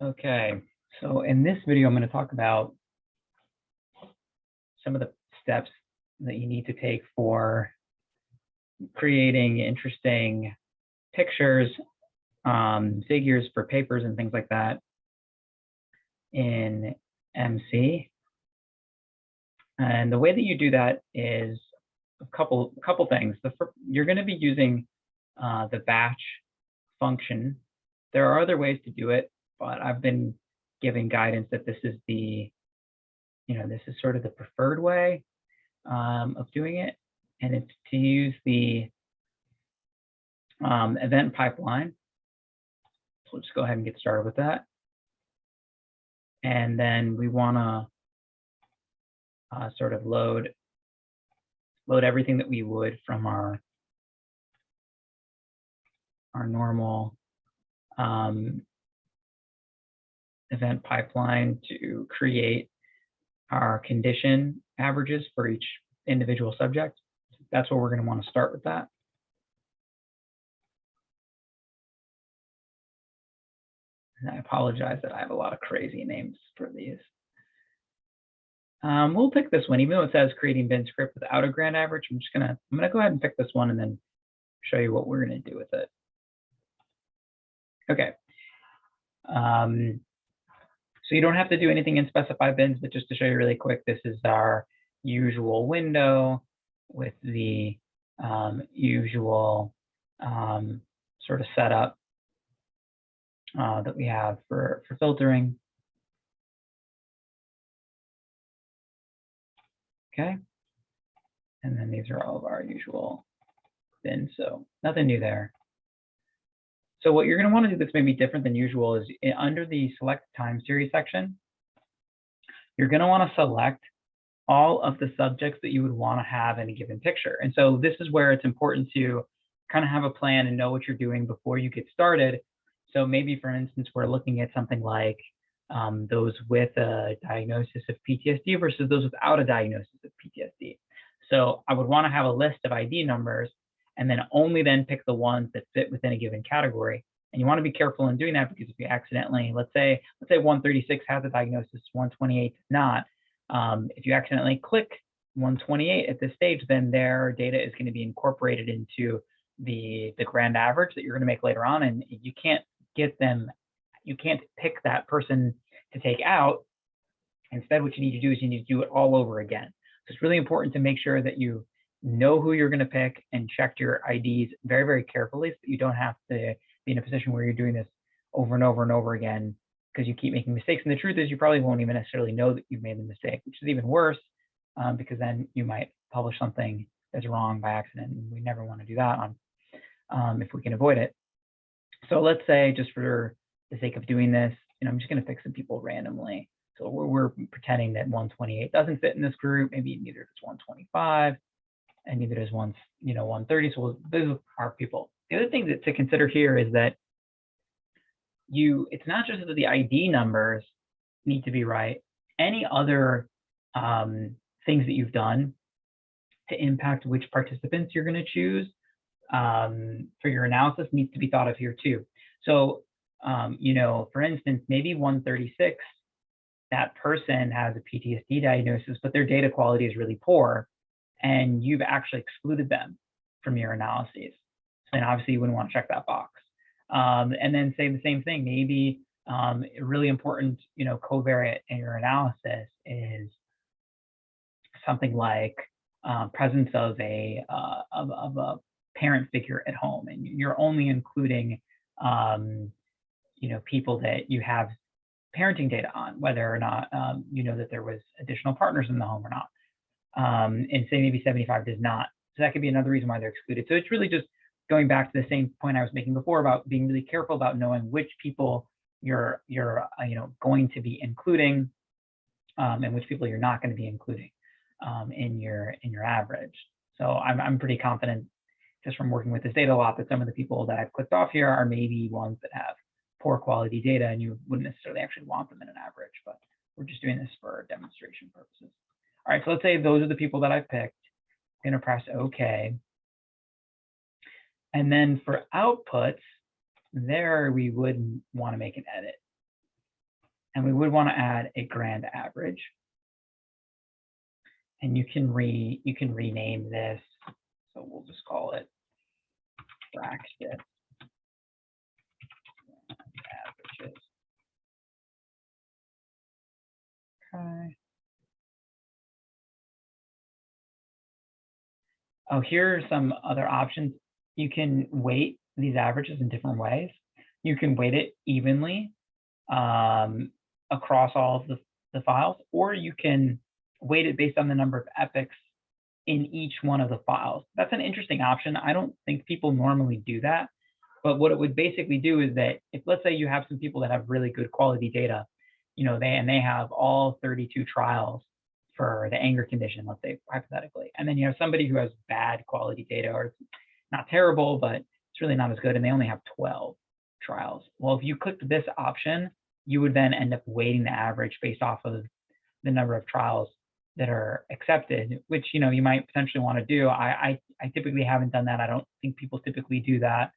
Okay, so in this video, I'm going to talk about some of the steps that you need to take for creating interesting pictures, figures for papers and things like that in EMSE. And the way that you do that is a couple things. You're going to be using the batch function. There are other ways to do it, but I've been giving guidance that this is this is sort of the preferred way of doing it, and it's to use the event pipeline. So we'll just go ahead and get started with that. And then we want to sort of load everything that we would from our normal event pipeline to create our condition averages for each individual subject. That's where we're going to want to start with that. And I apologize that I have a lot of crazy names for these. We'll pick this one, even though it says creating bin script without a grand average. I'm gonna go ahead and pick this one and then show you what we're going to do with it. Okay. So you don't have to do anything in specify bins, but just to show you really quick, this is our usual window with the usual sort of setup that we have for filtering. Okay. And then these are all of our usual bins, so nothing new there. So what you're going to want to do that's maybe different than usual is under the select time series section, you're going to want to select all of the subjects that you would want to have in a given picture. And so this is where it's important to kind of have a plan and know what you're doing before you get started. So maybe, for instance, we're looking at something like those with a diagnosis of PTSD versus those without a diagnosis of PTSD. So I would want to have a list of ID numbers and then only then pick the ones that fit within a given category. And you want to be careful in doing that, because if you accidentally, let's say 136 has a diagnosis, 128 does not. If you accidentally click 128 at this stage, then their data is going to be incorporated into the grand average that you're going to make later on, and you can't pick that person to take out. Instead, what you need to do is you need to do it all over again. So it's really important to make sure that you know who you're going to pick and check your IDs very, very carefully, so that you don't have to be in a position where you're doing this over and over and over again because you keep making mistakes. And the truth is, you probably won't even necessarily know that you've made the mistake, which is even worse, because then you might publish something that's wrong by accident, and we never want to do that if we can avoid it. So let's say, just for the sake of doing this, I'm just going to pick some people randomly. So we're pretending that 128 doesn't fit in this group. Maybe neither does 125, and neither does 130. So those are people. The other thing to consider here is that it's not just that the ID numbers need to be right. Any other things that you've done to impact which participants you're going to choose for your analysis needs to be thought of here too. So, for instance, maybe 136, that person has a PTSD diagnosis, but their data quality is really poor, and you've actually excluded them from your analyses. And obviously you wouldn't want to check that box. And then say the same thing, maybe a really important, covariate in your analysis is something like presence of a parent figure at home, and you're only including people that you have parenting data on, whether or not that there was additional partners in the home or not. And say maybe 75 does not. So that could be another reason why they're excluded. So it's really just going back to the same point I was making before about being really careful about knowing which people you're going to be including and which people you're not going to be including in your average. So I'm pretty confident, just from working with this data a lot, that some of the people that I've clicked off here are maybe ones that have poor quality data, and you wouldn't necessarily actually want them in an average, but we're just doing this for demonstration purposes. All right, so let's say those are the people that I've picked. I'm going to press OK. And then for outputs, there we would want to make an edit. And we would want to add a grand average. And you can rename this. So we'll just call it bracket averages. Okay. Oh, here are some other options. You can weight these averages in different ways. You can weight it evenly across all of the files, or you can weight it based on the number of epochs in each one of the files. That's an interesting option. I don't think people normally do that, but what it would basically do is that if, let's say, you have some people that have really good quality data, you know, they have all 32 trials for the anger condition, let's say hypothetically, and then you have somebody who has bad quality data, or it's not terrible, but it's really not as good, and they only have 12 trials. Well, if you clicked this option, you would then end up weighting the average based off of the number of trials that are accepted, which, you know, you might potentially want to do. I typically haven't done that. I don't think people typically do that.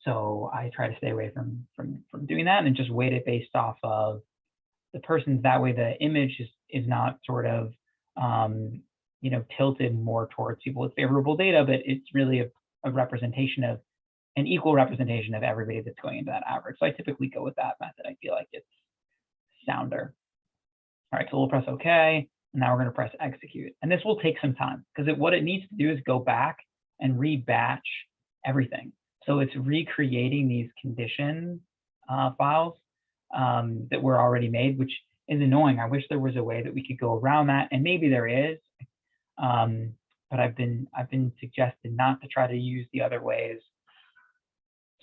So I try to stay away from doing that and just weight it based off of the person's. That way the image is not sort of, you know, tilted more towards people with favorable data, but it's really a representation of an equal representation of everybody that's going into that average. So I typically go with that method. I feel like it's sounder. All right, so we'll press OK. And now we're going to press execute. And this will take some time because what it needs to do is go back and rebatch everything. So it's recreating these condition files that were already made, which is annoying. I wish there was a way that we could go around that, and maybe there is. But I've been suggested not to try to use the other ways.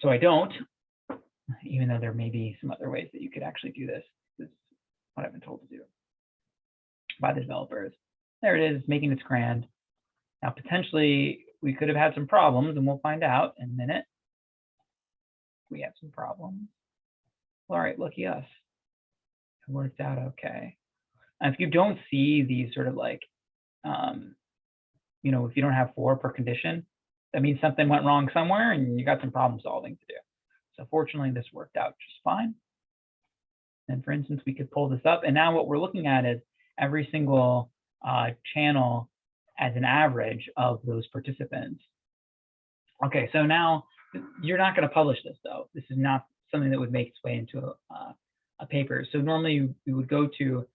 So I don't, even though there may be some other ways that you could actually do this. This is what I've been told to do by the developers. There it is, making its grand. Now, potentially, we could have had some problems, and we'll find out in a minute. We have some problems. All right, lucky us. It worked out okay. And if you don't see these sort of like, you know, if you don't have 4 per condition, that means something went wrong somewhere and you got some problem solving to do. So fortunately, this worked out just fine. And for instance, we could pull this up. And now what we're looking at is every single channel as an average of those participants. Okay, so now you're not going to publish this, though. This is not something that would make its way into a paper. So normally we would go to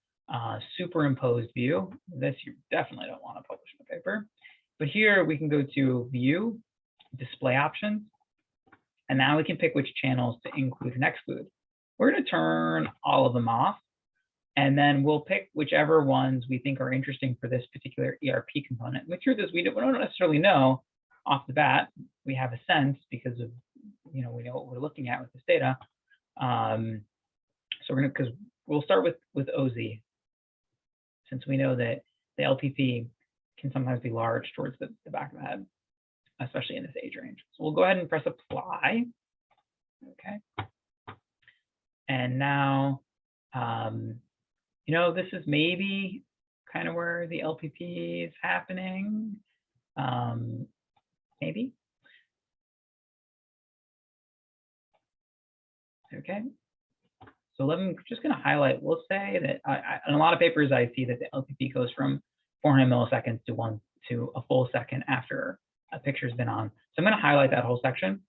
superimposed view. This you definitely don't want to publish in a paper. But here we can go to view, display options, and now we can pick which channels to include and exclude. We're going to turn all of them off, and then we'll pick whichever ones we think are interesting for this particular ERP component. The truth is we don't necessarily know off the bat. We have a sense because of, you know, we know what we're looking at with this data. So we're going to, because we'll start with OZ, since we know that the LPP can sometimes be large towards the back of the head, especially in this age range. So we'll go ahead and press apply. Okay. And now, you know, this is maybe kind of where the LPP is happening. Maybe. Okay. So I'm just going to highlight, we'll say that in a lot of papers, I see that the LPP goes from 400 milliseconds to a full second after a picture's been on. So I'm going to highlight that whole section.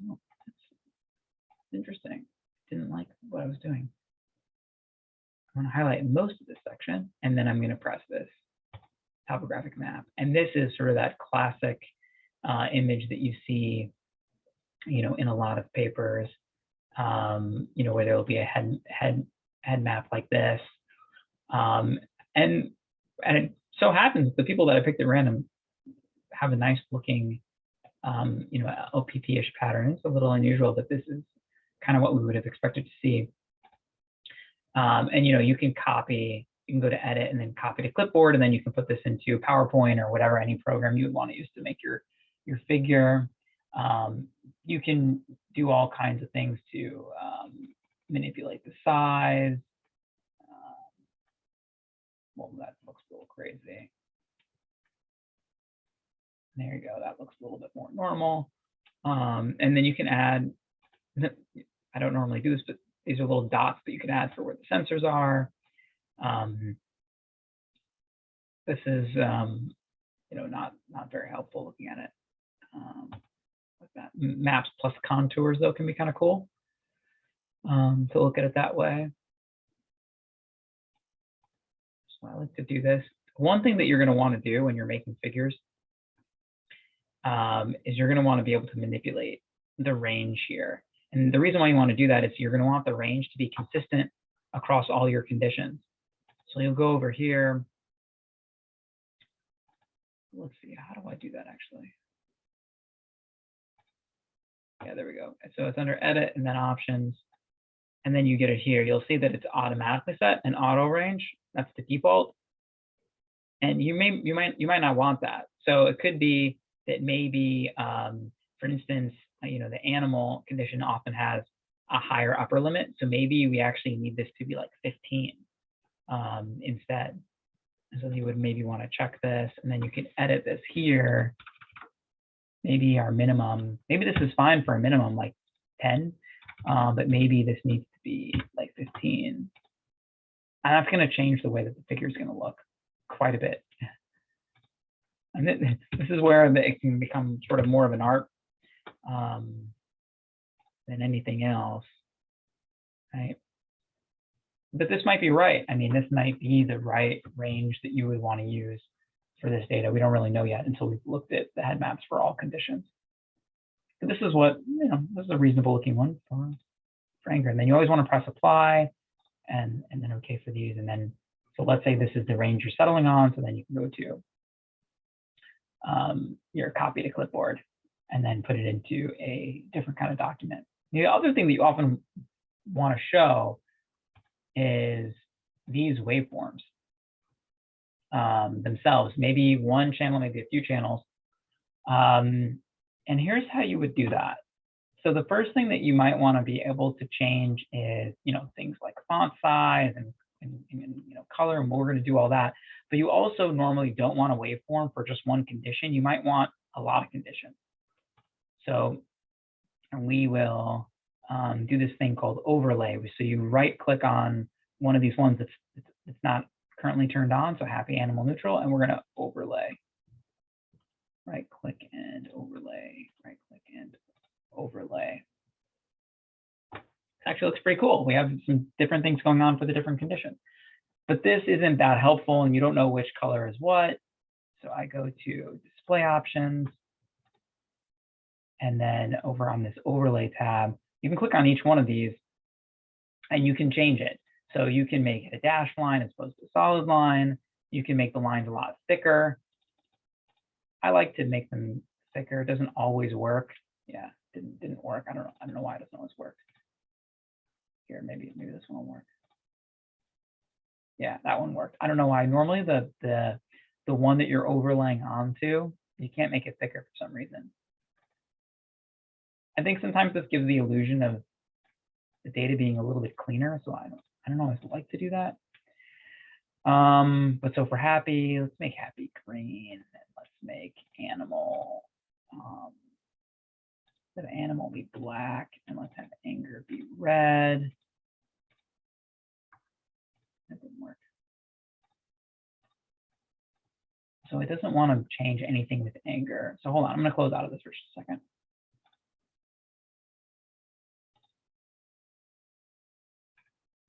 Oh, that's interesting. Didn't like what I was doing. I'm going to highlight most of this section, and then I'm going to press this topographic map. And this is sort of that classic image that you see, you know, in a lot of papers, you know, where there will be a head map like this. And it so happens the people that I picked at random have a nice looking, you know, LPP-ish pattern. It's a little unusual, but this is kind of what we would have expected to see. And, you know, you can copy, you can go to edit and then copy to clipboard, and then you can put this into PowerPoint or whatever, any program you would want to use to make your figure. You can do all kinds of things to manipulate the size. Well, that looks a little crazy. There you go. That looks a little bit more normal. And then you can add, I don't normally do this, but these are little dots that you can add for where the sensors are. This is, not very helpful looking at it. Like that. Maps plus contours, though, can be kind of cool to look at it that way. So I like to do this. One thing that you're going to want to do when you're making figures is you're going to want to be able to manipulate the range here. And the reason why you want to do that is you're going to want the range to be consistent across all your conditions. So you'll go over here. Let's see, how do I do that actually? Yeah, there we go. So it's under edit and then options. And then you get it here. You'll see that it's automatically set and auto range. That's the default. And you might not want that. So it could be that maybe, for instance, the animal condition often has a higher upper limit. So maybe we actually need this to be like 15 instead. So you would maybe want to check this, and then you can edit this here. Maybe our minimum, maybe this is fine for a minimum like 10, but maybe this needs to be like 15. And that's going to change the way that the figure is going to look quite a bit. And this is where it can become sort of more of an art than anything else, right? But this might be right. I mean, this might be the right range that you would want to use for this data. We don't really know yet until we've looked at the head maps for all conditions. But this is what, this is a reasonable looking one for anger. And then you always want to press apply and then OK for these. And then, so let's say this is the range you're settling on. So then you can go to your copy to clipboard and then put it into a different kind of document. The other thing that you often want to show is these waveforms themselves, maybe one channel, maybe a few channels. And here's how you would do that. So the first thing that you might want to be able to change is, things like font size and color, and we're going to do all that. But you also normally don't want a waveform for just one condition. You might want a lot of conditions. So we will do this thing called overlay. So you right click on one of these ones that's not currently turned on, so happy animal neutral, and we're going to overlay. Right click and overlay, right click and overlay. It actually looks pretty cool. We have some different things going on for the different conditions. But this isn't that helpful, and you don't know which color is what. So I go to display options. And then over on this overlay tab, you can click on each one of these and you can change it. So you can make it a dashed line as opposed to a solid line. You can make the lines a lot thicker. I like to make them thicker. It doesn't always work. Yeah, didn't work. I don't know why it doesn't always work. Here, maybe this one will work. Yeah, that one worked. I don't know why. Normally the one that you're overlaying onto, you can't make it thicker for some reason. I think sometimes this gives the illusion of the data being a little bit cleaner, so I don't always like to do that. But so for happy, let's make happy green, and let's make animal, let animal be black, and let's have anger be red. That didn't work. So it doesn't want to change anything with anger. So hold on, I'm going to close out of this for just a second.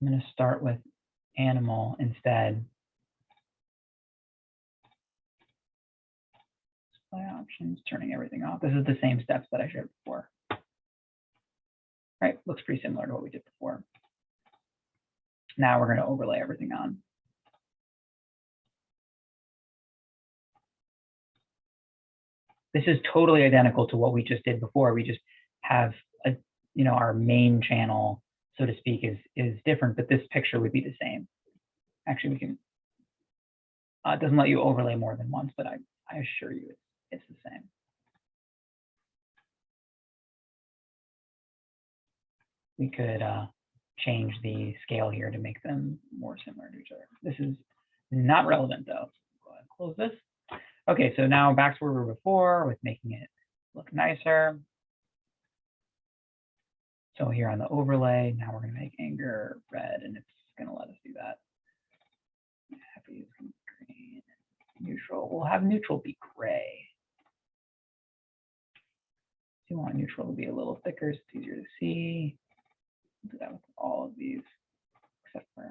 I'm going to start with animal instead. Display options, turning everything off. This is the same steps that I showed before. Right, looks pretty similar to what we did before. Now we're going to overlay everything on. This is totally identical to what we just did before. We just have our main channel, so to speak, is different, but this picture would be the same. Actually, we can. It doesn't let you overlay more than once, but I assure you it's the same. We could change the scale here to make them more similar to each other. This is not relevant though. Go ahead and close this. Okay, so now back to where we were before with making it look nicer. So here on the overlay, now we're going to make anger red, and it's going to let us do that. Happy is going to be green. Neutral. We'll have neutral be gray. If you want neutral to be a little thicker, so it's easier to see. We'll do that with all of these, except for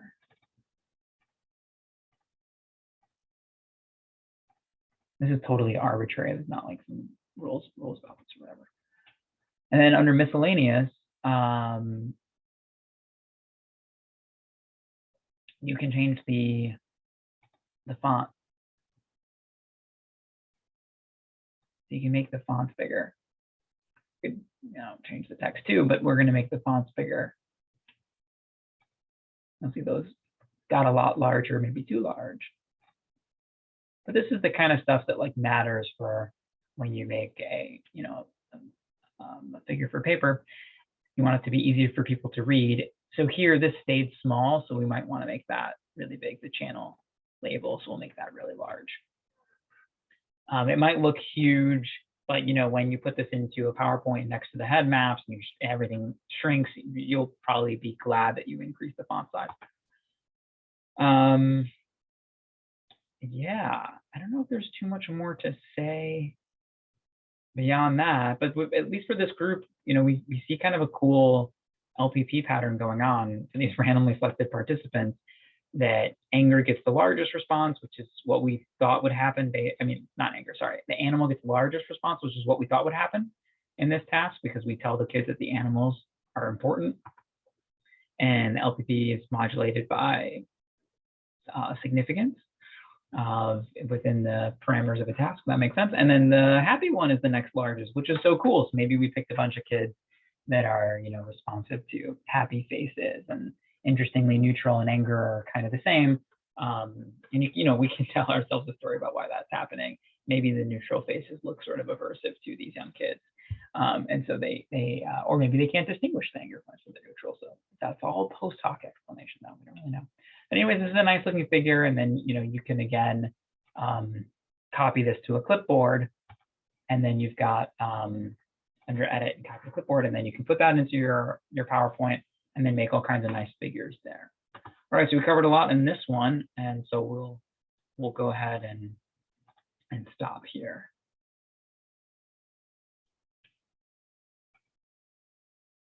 this is totally arbitrary. There's not like some rules about this or whatever. And then under miscellaneous, you can change the font. So you can make the fonts bigger. You could, change the text too, but we're going to make the fonts bigger. You'll see those got a lot larger, maybe too large. But this is the kind of stuff that like matters for when you make a figure for paper. You want it to be easier for people to read. So here, this stayed small, so we might want to make that really big, the channel label. So we'll make that really large. It might look huge, but when you put this into a PowerPoint next to the head maps and everything shrinks, you'll probably be glad that you increase the font size. Yeah, I don't know if there's too much more to say beyond that, but at least for this group, we see kind of a cool LPP pattern going on for these randomly selected participants, that anger gets the largest response, which is what we thought would happen. Not anger, sorry. The animal gets the largest response, which is what we thought would happen in this task, because we tell the kids that the animals are important. And LPP is modulated by significance within the parameters of a task. That makes sense. And then the happy one is the next largest, which is so cool. So maybe we picked a bunch of kids that are, responsive to happy faces, and interestingly, neutral and anger are kind of the same. And we can tell ourselves a story about why that's happening. Maybe the neutral faces look sort of aversive to these young kids, and so they or maybe they can't distinguish the anger points from the neutral. So that's all post hoc explanation. Though we don't really know. But anyways, this is a nice looking figure, and then you can again copy this to a clipboard, and then you've got under edit and copy the clipboard, and then you can put that into your PowerPoint and then make all kinds of nice figures there. All right, so we covered a lot in this one, and so we'll go ahead and stop here.